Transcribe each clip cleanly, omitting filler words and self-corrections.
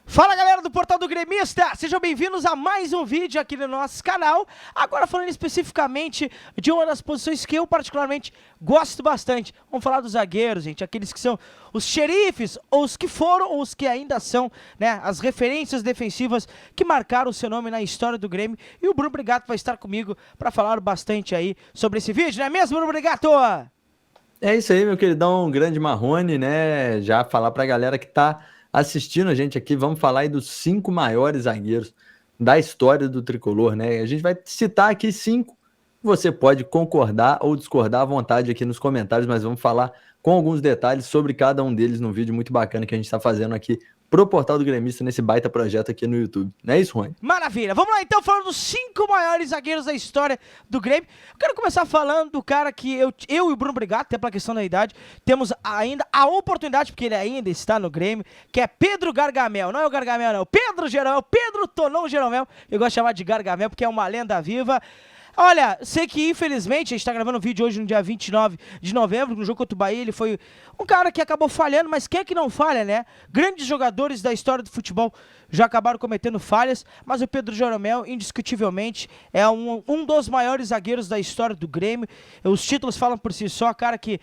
Fala galera do Portal do Gremista, sejam bem-vindos a mais um vídeo aqui no nosso canal. Agora falando especificamente de uma das posições que eu particularmente gosto bastante. Vamos falar dos zagueiros, gente, aqueles que são os xerifes, ou os que foram, ou os que ainda são, né, as referências defensivas que marcaram o seu nome na história do Grêmio. E o Bruno Brigato vai estar comigo para falar bastante aí sobre esse vídeo, não é mesmo, Bruno Brigato? É isso aí, meu queridão, grande Marrone, né? Já falar pra galera que tá assistindo a gente aqui, vamos falar aí dos 5 maiores zagueiros da história do Tricolor, né? A gente vai citar aqui 5, você pode concordar ou discordar à vontade aqui nos comentários, mas vamos falar com alguns detalhes sobre cada um deles no vídeo muito bacana que a gente tá fazendo aqui pro Portal do Gremista nesse baita projeto aqui no YouTube. Não é isso, Rony? Maravilha, vamos lá então falando dos 5 maiores zagueiros da história do Grêmio. Eu quero começar falando do cara que eu e o Bruno Brigato, até pela questão da idade, temos ainda a oportunidade, porque ele ainda está no Grêmio, que é Pedro Gargamel. Não é o Gargamel não, Pedro Jeromel, Pedro Tonão Jeromel. Eu gosto de chamar de Gargamel porque é uma lenda viva. Olha, sei que infelizmente, a gente tá gravando um vídeo hoje no dia 29 de novembro, no jogo contra o Bahia, ele foi um cara que acabou falhando, mas quem é que não falha, né? Grandes jogadores da história do futebol já acabaram cometendo falhas, mas o Pedro Jeromel, indiscutivelmente, é um dos maiores zagueiros da história do Grêmio. Os títulos falam por si só, cara que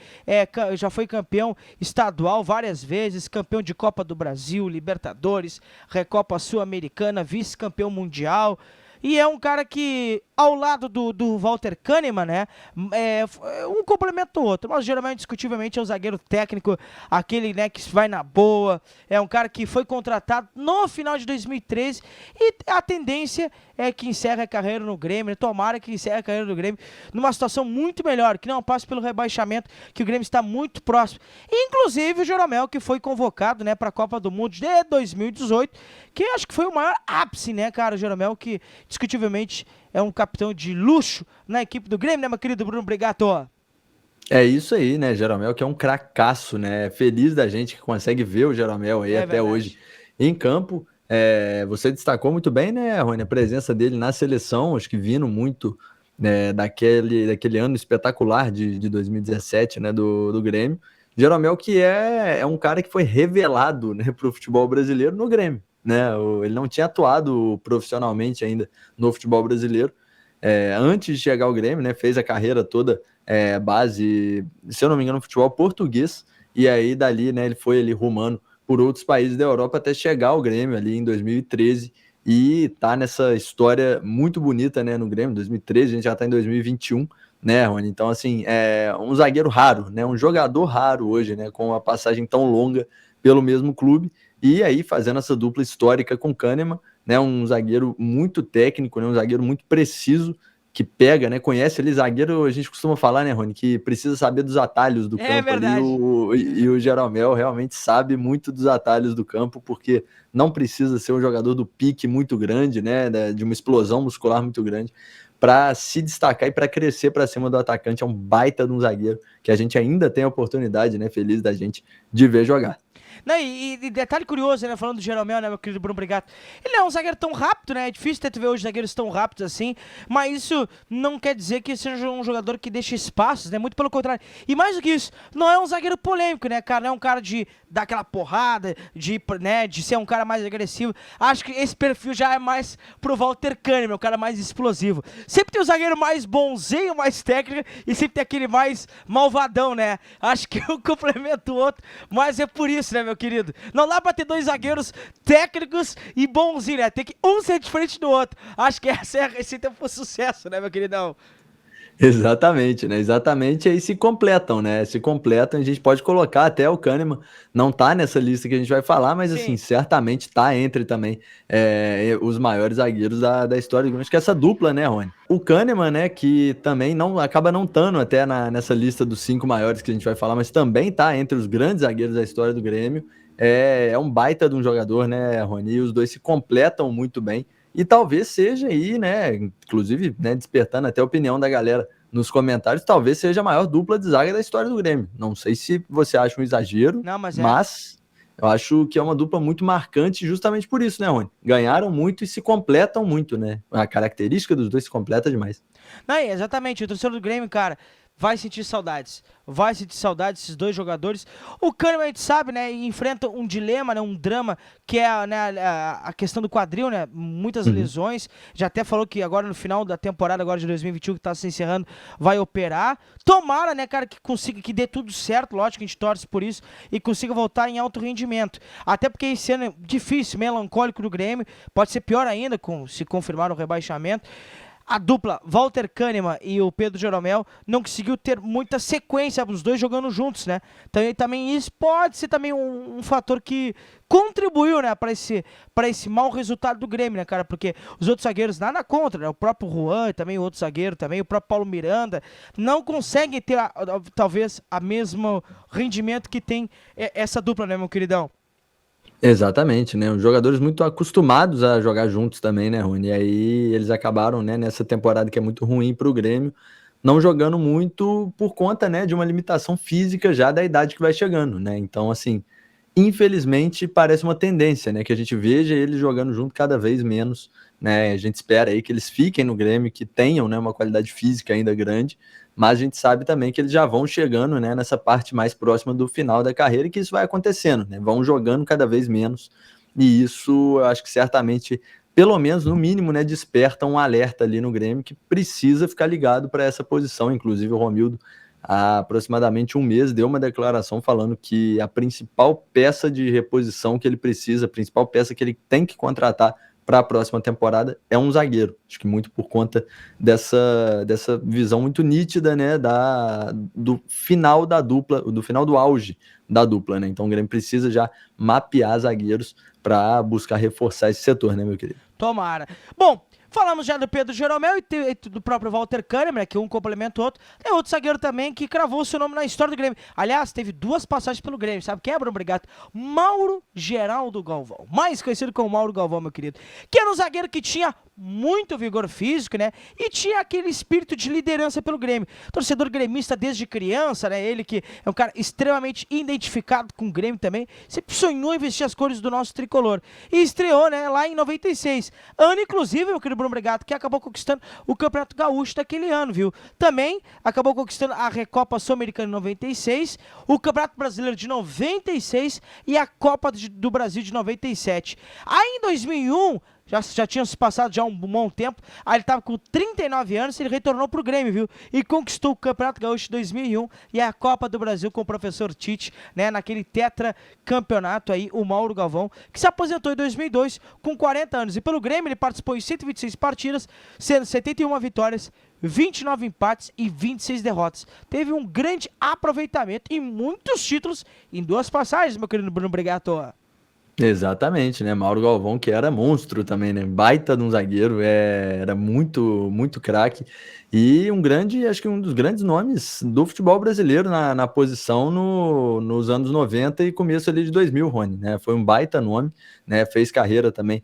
já foi campeão estadual várias vezes, campeão de Copa do Brasil, Libertadores, Recopa Sul-Americana, vice-campeão mundial. E é um cara que, ao lado do Walter Kahneman, né, um complementa o outro, mas geralmente, indiscutivelmente, é um zagueiro técnico, aquele, né, que vai na boa, é um cara que foi contratado no final de 2013 e a tendência é que encerre a carreira no Grêmio, né, tomara que encerre a carreira no Grêmio numa situação muito melhor, que não passe pelo rebaixamento, que o Grêmio está muito próximo. E, inclusive, o Jeromel, que foi convocado, né, para a Copa do Mundo de 2018, que acho que foi o maior ápice, né, cara, o Jeromel, que discutivelmente é um capitão de luxo na equipe do Grêmio, né, meu querido Bruno Brigato? É isso aí, né, Jeromel, que é um cracaço, né? Feliz da gente que consegue ver o Jeromel aí até verdade. hoje em campo. Você destacou muito bem, né, Rony, a presença dele na seleção, acho que vindo muito, né, daquele ano espetacular de 2017, né, do Grêmio. Jeromel que é um cara que foi revelado, né, para o futebol brasileiro no Grêmio, né? Ele não tinha atuado profissionalmente ainda no futebol brasileiro. Antes de chegar ao Grêmio, né, fez a carreira toda base, se eu não me engano, no futebol português, e aí dali, né, ele foi ali rumando por outros países da Europa até chegar ao Grêmio ali em 2013 e tá nessa história muito bonita, né, no Grêmio. 2013, a gente já tá em 2021, né, Rony? Então, assim, é um zagueiro raro, né, um jogador raro hoje, né, com uma passagem tão longa pelo mesmo clube, e aí fazendo essa dupla histórica com o Kahneman, né, um zagueiro muito técnico, né, um zagueiro muito preciso, que pega, né, conhece ali zagueiro, a gente costuma falar, né, Rony, que precisa saber dos atalhos do campo ali, e o Jeromel realmente sabe muito dos atalhos do campo, porque não precisa ser um jogador do pique muito grande, né, de uma explosão muscular muito grande, para se destacar e para crescer para cima do atacante. É um baita de um zagueiro, que a gente ainda tem a oportunidade, né, feliz da gente, de ver jogar. Não, e detalhe curioso, né, falando do Jeromel, né, meu querido Bruno Brigato, ele não é um zagueiro tão rápido, né, é difícil ter tu ver hoje zagueiros tão rápidos assim, mas isso não quer dizer que seja um jogador que deixa espaços, né, muito pelo contrário. E mais do que isso, não é um zagueiro polêmico, né, cara, não é um cara de dar aquela porrada, de ser um cara mais agressivo. Acho que esse perfil já é mais pro Walter Kahneman, o cara mais explosivo. Sempre tem o zagueiro mais bonzinho, mais técnico, e sempre tem aquele mais malvadão, né, acho que um complementa o outro, mas é por isso, né, meu querido? Não dá pra ter dois zagueiros técnicos e bonzinhos, né? Tem que um ser diferente do outro. Acho que essa é a receita pro sucesso, né, meu queridão? Exatamente, né? Exatamente, aí se completam, né? Se completam, a gente pode colocar até o Kahneman, não tá nessa lista que a gente vai falar, mas assim, Sim. certamente tá entre também os maiores zagueiros da história do Grêmio. Acho que essa dupla, né, Rony? O Kahneman, né, que também acaba não estando até nessa lista dos 5 maiores que a gente vai falar, mas também tá entre os grandes zagueiros da história do Grêmio. É um baita de um jogador, né, Rony? E os dois se completam muito bem. E talvez seja aí, né, inclusive, né, despertando até a opinião da galera nos comentários, talvez seja a maior dupla de zaga da história do Grêmio. Não sei se você acha um exagero, Não, mas eu acho que é uma dupla muito marcante justamente por isso, né, Rony? Ganharam muito e se completam muito, né? A característica dos dois se completa demais. Não, exatamente, o torcedor do Grêmio, cara, vai sentir saudades. Vai sentir saudades esses dois jogadores. O Kahneman, a gente sabe, né, enfrenta um dilema, né, um drama, que é, né, a questão do quadril, né, muitas lesões. Já até falou que agora no final da temporada agora de 2021, que está se encerrando, vai operar. Tomara, né, cara, que consiga, que dê tudo certo, lógico que a gente torce por isso, e consiga voltar em alto rendimento. Até porque esse ano é difícil, melancólico do Grêmio, pode ser pior ainda se confirmar o rebaixamento. A dupla Walter Kahneman e o Pedro Jeromel não conseguiu ter muita sequência, os dois jogando juntos, né? Então, também isso pode ser também um fator que contribuiu, né, para esse mau resultado do Grêmio, né, cara? Porque os outros zagueiros, nada contra, né? O próprio Juan, também o outro zagueiro, também o próprio Paulo Miranda, não conseguem ter, talvez, a mesmo rendimento que tem essa dupla, né, meu queridão? Exatamente, né? Os jogadores muito acostumados a jogar juntos também, né, Rony? E aí eles acabaram, né, nessa temporada que é muito ruim para o Grêmio, não jogando muito por conta, né, de uma limitação física já da idade que vai chegando, né? Então, assim, infelizmente parece uma tendência, né, que a gente veja eles jogando junto cada vez menos, né? A gente espera aí que eles fiquem no Grêmio, que tenham, né, uma qualidade física ainda grande, mas a gente sabe também que eles já vão chegando, né, nessa parte mais próxima do final da carreira e que isso vai acontecendo, né? Vão jogando cada vez menos e isso eu acho que certamente, pelo menos no mínimo, né, desperta um alerta ali no Grêmio que precisa ficar ligado para essa posição. Inclusive o Romildo, há aproximadamente um mês, deu uma declaração falando que a principal peça de reposição que ele precisa, a principal peça que ele tem que contratar para a próxima temporada é um zagueiro. Acho que muito por conta dessa visão muito nítida, né, do final da dupla, do final do auge da dupla, né? Então o Grêmio precisa já mapear zagueiros para buscar reforçar esse setor, né, meu querido? Tomara. Bom, falamos já do Pedro Jeromel e do próprio Walter Kahneman, né, que um complementa o outro. Tem outro zagueiro também que cravou seu nome na história do Grêmio. Aliás, teve duas passagens pelo Grêmio. Sabe quem é, Bruno Brigato? Mauro Geraldo Galvão. Mais conhecido como Mauro Galvão, meu querido. Que era um zagueiro que tinha muito vigor físico, né? E tinha aquele espírito de liderança pelo Grêmio. Torcedor gremista desde criança, né? Ele que é um cara extremamente identificado com o Grêmio também. Sempre sonhou em vestir as cores do nosso tricolor. E estreou, né, lá em 96. Ano, inclusive, meu querido Bruno Brigato, que acabou conquistando o Campeonato Gaúcho daquele ano, viu? Também acabou conquistando a Recopa Sul-Americana em 96, o Campeonato Brasileiro de 96 e a Copa do Brasil de 97. Aí em 2001, já tinha se passado já um bom tempo, aí ele estava com 39 anos, ele retornou pro Grêmio, viu? E conquistou o Campeonato Gaúcho de 2001 e a Copa do Brasil com o professor Tite, né? Naquele tetracampeonato aí, o Mauro Galvão, que se aposentou em 2002 com 40 anos. E pelo Grêmio ele participou em 126 partidas, sendo 71 vitórias, 29 empates e 26 derrotas. Teve um grande aproveitamento e muitos títulos em duas passagens, meu querido Bruno Brigato. Exatamente, né? Mauro Galvão, que era monstro também, né? Baita de um zagueiro, era muito, muito craque. E acho que um dos grandes nomes do futebol brasileiro na posição nos anos 90 e começo ali de 2000, Rony, né? Foi um baita nome, né? Fez carreira também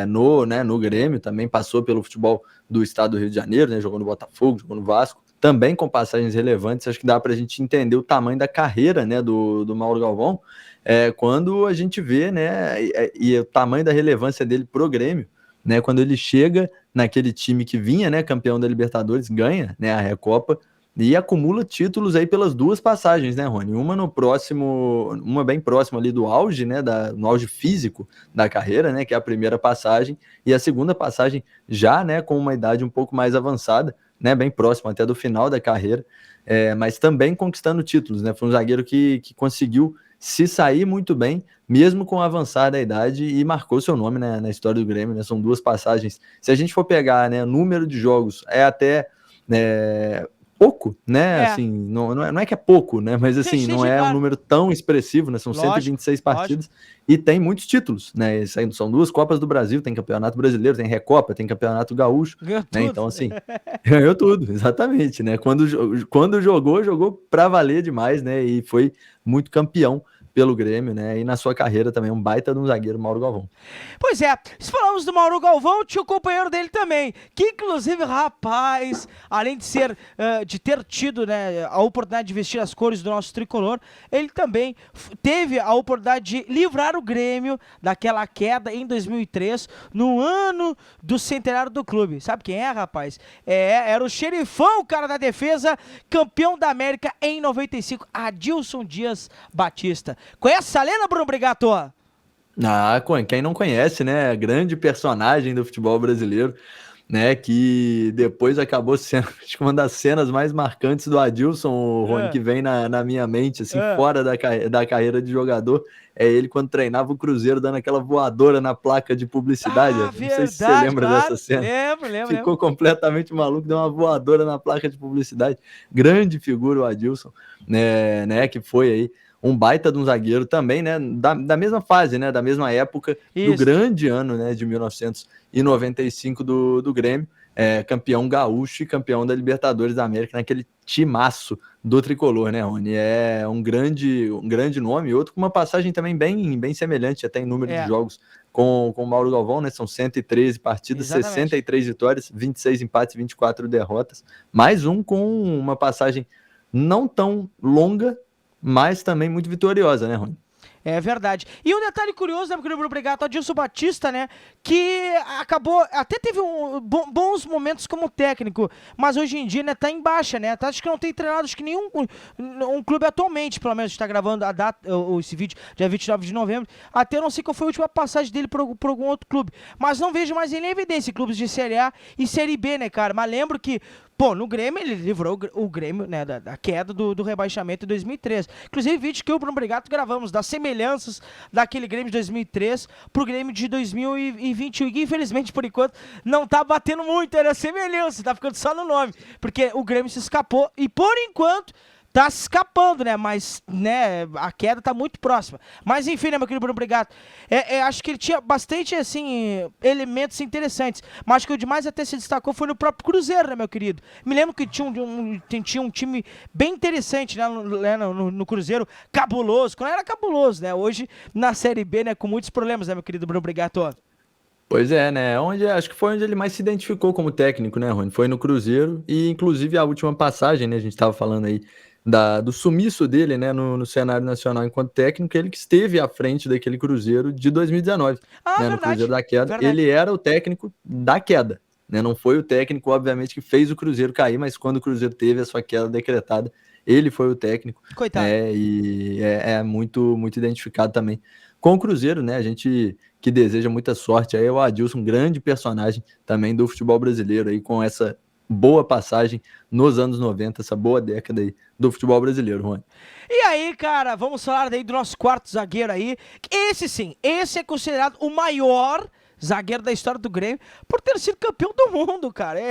no Grêmio, também passou pelo futebol do estado do Rio de Janeiro, né? Jogou no Botafogo, jogou no Vasco, também com passagens relevantes. Acho que dá pra gente entender o tamanho da carreira, né, do Mauro Galvão, quando a gente vê, né, e o tamanho da relevância dele pro Grêmio, né, quando ele chega naquele time que vinha, né, campeão da Libertadores, ganha, né, a Recopa e acumula títulos aí pelas duas passagens, né, Rony? Uma bem próxima ali do auge, né, no auge físico da carreira, né, que é a primeira passagem, e a segunda passagem já, né, com uma idade um pouco mais avançada, né, bem próximo até do final da carreira, mas também conquistando títulos, né? Foi um zagueiro que conseguiu se sair muito bem, mesmo com a avançada idade, e marcou seu nome, né, na história do Grêmio, né? São duas passagens. Se a gente for pegar, né, número de jogos, é até pouco, né? Assim, não é que é pouco, né? Mas assim, não é um número tão expressivo, né? São 126 partidas e tem muitos títulos, né? São duas Copas do Brasil, tem Campeonato Brasileiro, tem Recopa, tem Campeonato Gaúcho, né? Então, assim, ganhou tudo, exatamente, né? Quando jogou pra valer demais, né? E foi muito campeão pelo Grêmio, né? E na sua carreira também, um baita de um zagueiro, Mauro Galvão. Pois é, se falamos do Mauro Galvão, tinha o companheiro dele também, que inclusive, rapaz, além de ser, de ter tido, né, a oportunidade de vestir as cores do nosso tricolor, ele também teve a oportunidade de livrar o Grêmio daquela queda em 2003, no ano do centenário do clube. Sabe quem é, rapaz? Era o xerifão, o cara da defesa, campeão da América em 95, Adilson Dias Batista. Conhece essa lenda, Bruno Brigato? Quem não conhece, né? Grande personagem do futebol brasileiro, né? Que depois acabou sendo acho que uma das cenas mais marcantes do Adilson, Rony, que vem na minha mente, assim, fora da carreira de jogador, é ele quando treinava o Cruzeiro, dando aquela voadora na placa de publicidade. Não Verdade, sei se você lembra dessa cena. Lembro. Ficou completamente maluco, deu uma voadora na placa de publicidade. Grande figura o Adilson, né? Que foi aí um baita de um zagueiro também, né? Da mesma fase, né? Da mesma época, do grande ano, né? De 1995 do Grêmio, campeão gaúcho e campeão da Libertadores da América, naquele timaço do tricolor, né, Rony? É um grande nome, outro com uma passagem também bem semelhante, até em número de jogos com o Mauro Galvão, né? São 113 partidas, exatamente. 63 vitórias, 26 empates, 24 derrotas. Mais um com uma passagem não tão longa, mas também muito vitoriosa, né, Rony? É verdade. E um detalhe curioso, né, meu querido Bruno Brigato, Adilson Batista, né, que acabou, até teve bons momentos como técnico, mas hoje em dia, né, tá em baixa, né, acho que não tem treinado, acho que nenhum um clube atualmente, pelo menos, está gravando a data, esse vídeo, dia 29 de novembro, até eu não sei qual foi a última passagem dele por algum outro clube, mas não vejo mais ele em evidência em clubes de Série A e Série B, né, cara, mas lembro que no Grêmio ele livrou o Grêmio, né, da queda do rebaixamento em 2003. Inclusive, vídeo que eu e o Bruno Brigato gravamos das semelhanças daquele Grêmio de 2003 pro Grêmio de 2021. E infelizmente, por enquanto, não tá batendo muito, era semelhança, tá ficando só no nome. Porque o Grêmio se escapou e, por enquanto, tá se escapando, né? Mas, né, a queda tá muito próxima. Mas, enfim, né, meu querido Bruno Brigato? Acho que ele tinha bastante, assim, elementos interessantes. Mas acho que o demais até se destacou foi no próprio Cruzeiro, né, meu querido? Me lembro que tinha um time bem interessante, né, no Cruzeiro, cabuloso. Quando era cabuloso, né? Hoje, na Série B, né, com muitos problemas, né, meu querido Bruno Brigato? Pois é, né? Acho que foi onde ele mais se identificou como técnico, né, Rony? Foi no Cruzeiro e, inclusive, a última passagem, né? A gente estava falando aí do sumiço dele, né, no cenário nacional enquanto técnico, ele que esteve à frente daquele Cruzeiro de 2019, né, no Cruzeiro da queda. Verdade. Ele era o técnico da queda, né? Não foi o técnico, obviamente, que fez o Cruzeiro cair, mas quando o Cruzeiro teve a sua queda decretada, ele foi o técnico. Coitado. E é muito identificado também com o Cruzeiro, né? A gente que deseja muita sorte aí é o Adilson, um grande personagem também do futebol brasileiro aí, com essa boa passagem nos anos 90, essa boa década aí do futebol brasileiro, Rony. E aí, cara, vamos falar daí do nosso quarto zagueiro aí. Esse é considerado o maior zagueiro da história do Grêmio, por ter sido campeão do mundo, cara.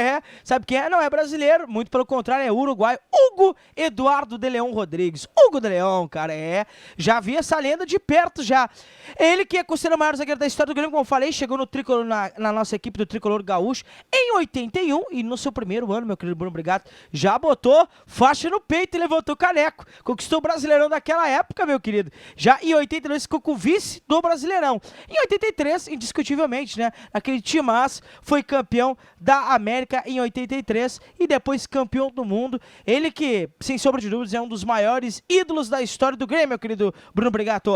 Sabe quem é? Não é brasileiro, muito pelo contrário, é uruguaio. Hugo Eduardo de Leão Rodrigues. Hugo de Leão, cara, já vi essa lenda de perto já. Ele que é considerado o maior zagueiro da história do Grêmio, como eu falei, chegou no tricolor, na nossa equipe do Tricolor Gaúcho em 81 e no seu primeiro ano, meu querido Bruno Brigato, já botou faixa no peito e levantou o caneco. Conquistou o Brasileirão daquela época, meu querido. Já em 82 ficou com o vice do Brasileirão. Em 83, indiscutivelmente, né, naquele timaço, foi campeão da América em 83 e depois campeão do mundo. Ele que, sem sombra de dúvidas, é um dos maiores ídolos da história do Grêmio, meu querido Bruno Brigato.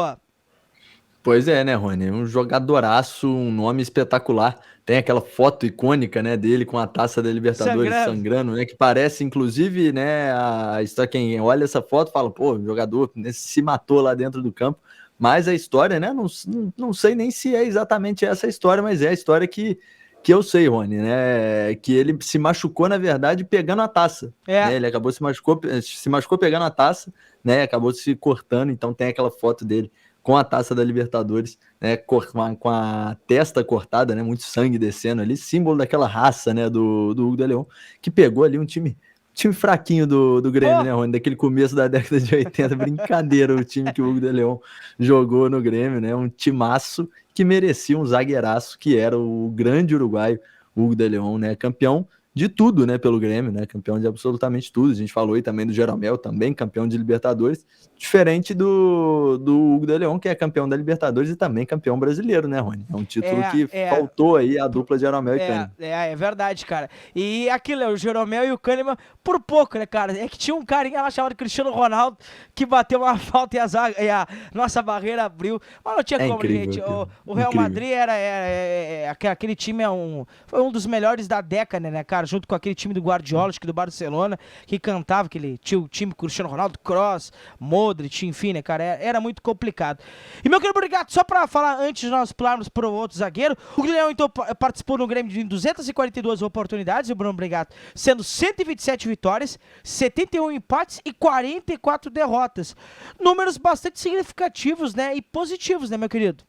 Pois é, né, Rony? Um jogadoraço, um nome espetacular. Tem aquela foto icônica, né, dele com a taça da Libertadores sangrando, né, que parece, inclusive, né, a história, quem olha essa foto fala, pô, o jogador, né, se matou lá dentro do campo. Mas a história, né, não sei nem se é exatamente essa história, mas é a história que eu sei, Rony, né, que ele se machucou, na verdade, pegando a taça. Né, ele acabou se machucou pegando a taça, né, acabou se cortando, então tem aquela foto dele com a taça da Libertadores, né, com a testa cortada, né, muito sangue descendo ali, símbolo daquela raça, né, do Hugo de Leão, que pegou ali um time fraquinho do Grêmio, né, Rony? Daquele começo da década de 80, brincadeira o time que o Hugo de Leão jogou no Grêmio, né? Um timaço que merecia um zagueiraço, que era o grande uruguaio Hugo de Leão, né? Campeão de tudo, né, pelo Grêmio, né, campeão de absolutamente tudo. A gente falou aí também do Jeromel, também campeão de Libertadores, diferente do Hugo de Leon, que é campeão da Libertadores e também campeão brasileiro, né, Rony? É um título que faltou aí a dupla Jeromel e Kahneman. É verdade, cara. E aquilo, o Jeromel e o Kahneman, por pouco, né, cara? É que tinha um carinha lá chamado Cristiano Ronaldo que bateu uma falta e a nossa barreira abriu. Mas não tinha como, incrível, gente. O Real Madrid aquele time foi um dos melhores da década, né, cara? Junto com aquele time do Guardiola, acho que do Barcelona, que cantava aquele time Cristiano Ronaldo, Kroos, Modric, enfim, né, cara? Era muito complicado. E, meu querido Brigato, só pra falar antes de nós pularmos pro outro zagueiro, o Guilherme, então, participou no Grêmio de 242 oportunidades, e o Bruno Brigato sendo 127 vitórias, 71 empates e 44 derrotas. Números bastante significativos, né, e positivos, né, meu querido?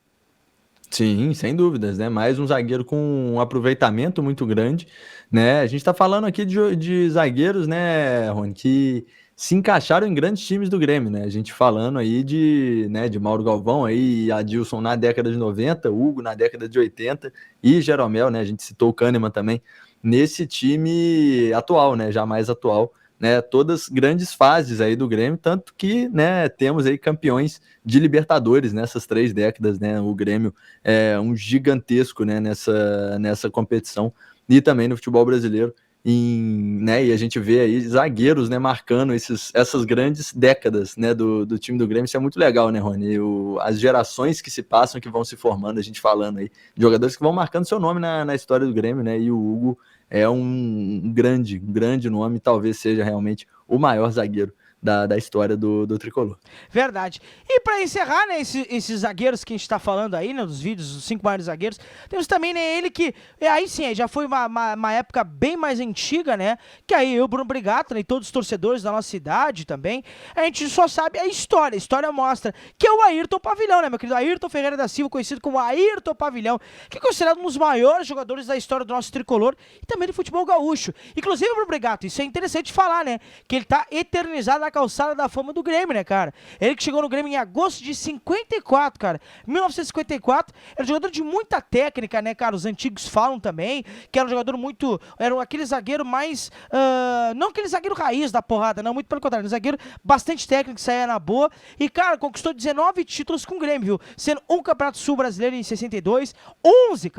Sim, sem dúvidas, né? Mais um zagueiro com um aproveitamento muito grande, né? A gente tá falando aqui de zagueiros, né, Rony, que se encaixaram em grandes times do Grêmio, né? A gente falando aí de Mauro Galvão, aí, Adilson na década de 90, Hugo na década de 80 e Jeromel, né? A gente citou o Kahneman também, nesse time atual, né? Já mais atual, né? Todas grandes fases aí do Grêmio, tanto que, né, temos aí campeões de Libertadores nessas 3 décadas, né? O Grêmio é um gigantesco, né, nessa competição e também no futebol brasileiro. Né, e a gente vê aí zagueiros, né, marcando essas grandes décadas, né, do time do Grêmio. Isso é muito legal, né, Rony? As gerações que se passam, que vão se formando, a gente falando aí, de jogadores que vão marcando seu nome na história do Grêmio, né? E o Hugo é um grande nome, talvez seja realmente o maior zagueiro da história do Tricolor. Verdade. E pra encerrar, né, esses zagueiros que a gente tá falando aí, né, dos vídeos, os 5 maiores zagueiros, temos também, né, ele que, aí sim, já foi uma época bem mais antiga, né, que aí eu, Bruno Brigato, né, e todos os torcedores da nossa cidade também, a gente só sabe a história mostra, que é o Ayrton Pavilhão, né, meu querido Ayrton Ferreira da Silva, conhecido como Ayrton Pavilhão, que é considerado um dos maiores jogadores da história do nosso tricolor e também do futebol gaúcho. Inclusive, Bruno Brigato, isso é interessante falar, né, que ele tá eternizado na calçada da fama do Grêmio, né, cara? Ele que chegou no Grêmio em agosto de 54, cara. 1954, era um jogador de muita técnica, né, cara? Os antigos falam também que era um jogador muito... Era aquele zagueiro mais... não aquele zagueiro raiz da porrada, não, muito pelo contrário. Um zagueiro bastante técnico, que saía na boa. E, cara, conquistou 19 títulos com o Grêmio, viu? Sendo um Campeonato Sul Brasileiro em 62, 11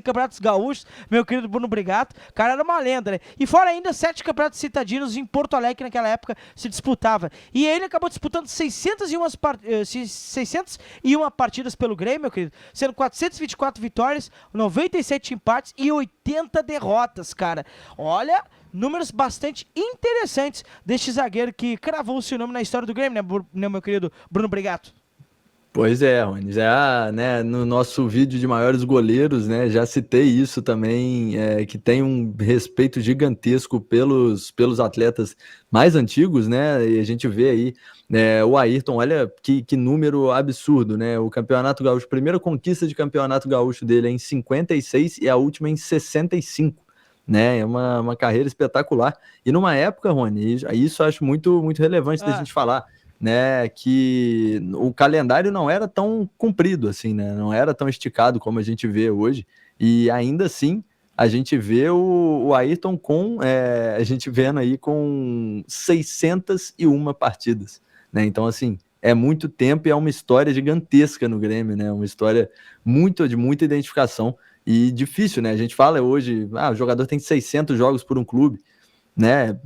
campeonatos gaúchos, meu querido Bruno Brigato. Cara, era uma lenda, né? E fora ainda 7 campeonatos citadinos em Porto Alegre, que naquela época se disputava. E ele acabou disputando 601 partidas pelo Grêmio, meu querido, sendo 424 vitórias, 97 empates e 80 derrotas, cara. Olha, números bastante interessantes deste zagueiro que cravou o seu nome na história do Grêmio, né, meu querido Bruno Brigato? Pois é, Rony, já, né, no nosso vídeo de maiores goleiros, né, já citei isso também, que tem um respeito gigantesco pelos atletas mais antigos, né, e a gente vê aí, o Ayrton, olha que número absurdo, né, o Campeonato Gaúcho, a primeira conquista de Campeonato Gaúcho dele é em 56 e a última em 65, né, é uma carreira espetacular, e numa época, Rony, isso eu acho muito, muito relevante da gente falar, né, que o calendário não era tão comprido assim, né, não era tão esticado como a gente vê hoje, e ainda assim a gente vê o Ayrton a gente vendo aí com 601 partidas, né, então assim, é muito tempo e é uma história gigantesca no Grêmio, né, uma história de muita identificação e difícil, né, a gente fala hoje, o jogador tem 600 jogos por um clube, né,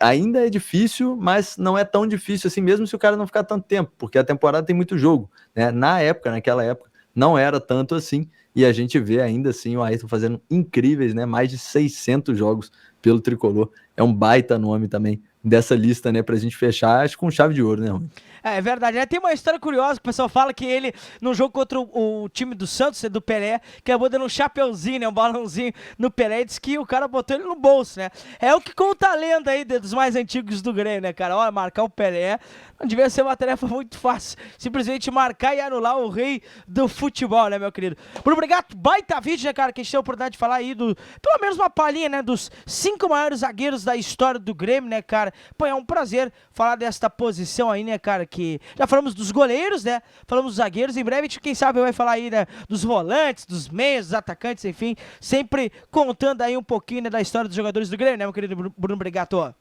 ainda é difícil, mas não é tão difícil assim, mesmo se o cara não ficar tanto tempo, porque a temporada tem muito jogo, né, naquela época, não era tanto assim, e a gente vê ainda assim o Ayrton fazendo incríveis, né, mais de 600 jogos pelo Tricolor, é um baita nome também dessa lista, né, pra gente fechar, acho com chave de ouro, né, Rony? É verdade, né? Tem uma história curiosa que o pessoal fala que ele, no jogo contra o time do Santos, do Pelé, que acabou dando um chapeuzinho, né, um balãozinho no Pelé, e disse que o cara botou ele no bolso, né? É o que conta a lenda aí dos mais antigos do Grêmio, né, cara? Olha, marcar o Pelé não devia ser uma tarefa muito fácil, simplesmente marcar e anular o rei do futebol, né, meu querido? Bruno Brigato, baita vídeo, né, cara, que a gente tem a oportunidade de falar aí pelo menos uma palhinha, né, dos 5 maiores zagueiros falamos da história do Grêmio, né, cara? Pô, é um prazer falar desta posição aí, né, cara, que já falamos dos goleiros, né? Falamos dos zagueiros, em breve a gente, quem sabe, vai falar aí, né, dos volantes, dos meias, dos atacantes, enfim, sempre contando aí um pouquinho, né, da história dos jogadores do Grêmio, né, meu querido Bruno Brigato?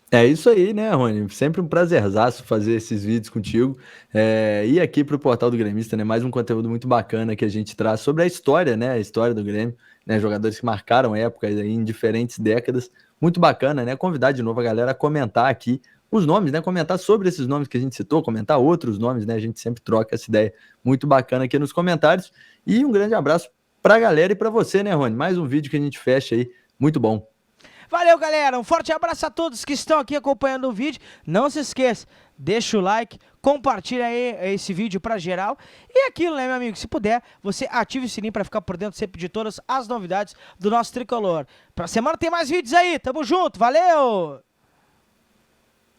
É isso aí, né, Rony? Sempre um prazerzaço fazer esses vídeos contigo. E aqui pro Portal do Gremista, né? Mais um conteúdo muito bacana que a gente traz sobre a história, né? A história do Grêmio, né? Jogadores que marcaram épocas aí em diferentes décadas. Muito bacana, né? Convidar de novo a galera a comentar aqui os nomes, né? Comentar sobre esses nomes que a gente citou, comentar outros nomes, né? A gente sempre troca essa ideia muito bacana aqui nos comentários. E um grande abraço pra galera e pra você, né, Rony? Mais um vídeo que a gente fecha aí. Muito bom. Valeu, galera. Um forte abraço a todos que estão aqui acompanhando o vídeo. Não se esqueça, deixa o like, compartilha aí esse vídeo pra geral. E aquilo, né, meu amigo? Se puder, você ative o sininho pra ficar por dentro sempre de todas as novidades do nosso tricolor. Pra semana tem mais vídeos aí. Tamo junto. Valeu!